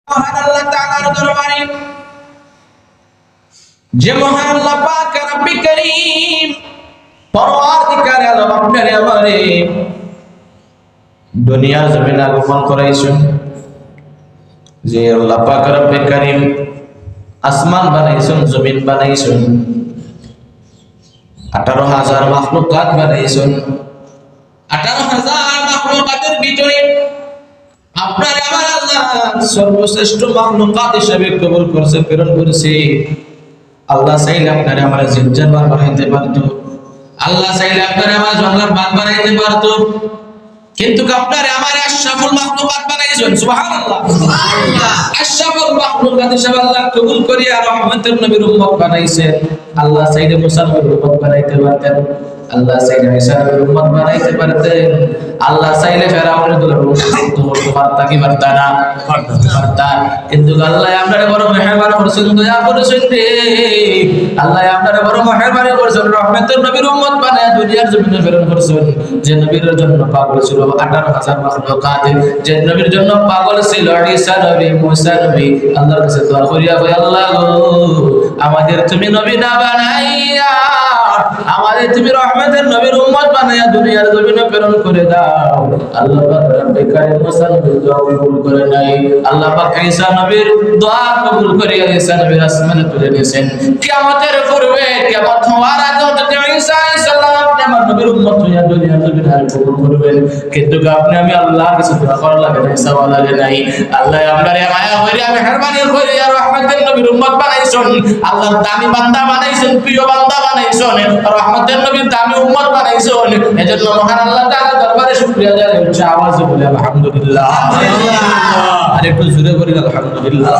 মহান আল্লাহ তাআলার দরবারে যে মহান আল্লাহ পাক রব্বি করিম পরওয়ারদিগার আলম আপনারে আমারে দুনিয়ার জমিনে আগমন করাইছেন। যে আল্লাহ পাক রব্বি করিম আসমান বানাইছেন, জমিন বানাইছেন, 18,000 মাখলুকাত বানাইছেন। 18,000 মাখলুকাতের ভিতরে আপনার আমার আল্লাহ সর্বশ্রেষ্ঠ মাখলুকাত হিসেবে কবুল করছে, প্রেরণ করেছে। আল্লাহ চাইলে আপনারে আমার জিন-জানোয়ার বানাইতে পারতো, আল্লাহ চাইলে আপনারে আমার জঙ্গলার বাঘ বানাইতে পারতো, কিন্তু আপনারে আমার আশরাফুল মাখলুকাত বানাইছেন। সুবহানাল্লাহ, আশরাফুল মাখলুকাত হিসেবে আল্লাহ কবুল করিয়া রহমতের নবীর উম্মত বানাইছেন। আল্লাহ চাইলে মুসা নবীর উম্মত বানাইতে পারতেন, আল্লাহ চাইলে ঈসা নবীর উম্মত বানাইতে পারতেন, আল্লাহ চাইলে ফেরাউনের দলের উম্মত করতে পারতা কি পারতা না? পারতা। কিন্তু আল্লাহ আপনারে বড় মেহেরবান করেছেন, দয়া করেছেন রে। আল্লাহ আপনারে বড় মেহেরবানি করেছেন, রহমতের নবীর উম্মত বানায়া দুনিয়ার জমিনে প্রেরণ করেছেন। যে নবীর জন্য পাগল ছিল 18,000 মাখলুকাত, যে নবীর জন্য পাগল ছিল ঈসা নবী, মুসা নবী, আল্লাহর কাছে দোয়া করিয়া কই, আল্লাহ গো আমাদের তুমি নবী না বানাইয়া আমাদের তুমি রহমতের নবীর উম্মত বানাইয়া দুনিয়ার জমিনে প্রেরণ করে দাও। আল্লাহ পাক রব্বুল কারীম মুসা নবীর দোয়া কবুল করে নাই। আল্লাহ পাক ঈসা নবীর দোয়া কবুল করিয়া ঈসা নবীর আসমানে তুলে নিয়েছেন। কিয়ামতের পূর্বে কিয়ামত হওয়ার আগে হযরত ঈসা আলাইহিস সালাম আপনি আমার নবীর উম্মত হইয়া দুনিয়ার জমিনে কবুল করবেন। কিন্তু আপনি আমি আল্লাহর কাছে দোয়া করা লাগে না, চাওয়া লাগে নাই। আল্লাহ আপনারে মায়া করিয়া মেহেরবানি করিয়া রহমতের নবীর উম্মত বানাইছেন, আল্লাহর দামি বান্দা বানাইছেন, প্রিয় বান্দা বানাইছেন, রহমতের নবীর দামি উম্মত বানাইছেন। এজন্য মহান আল্লাহ তাআলার দরবারে শুকরিয়া জানাই হচ্ছে আওয়াজে বলে আলহামদুলিল্লাহ। আর একটু জোরে বলি আলহামদুলিল্লাহ।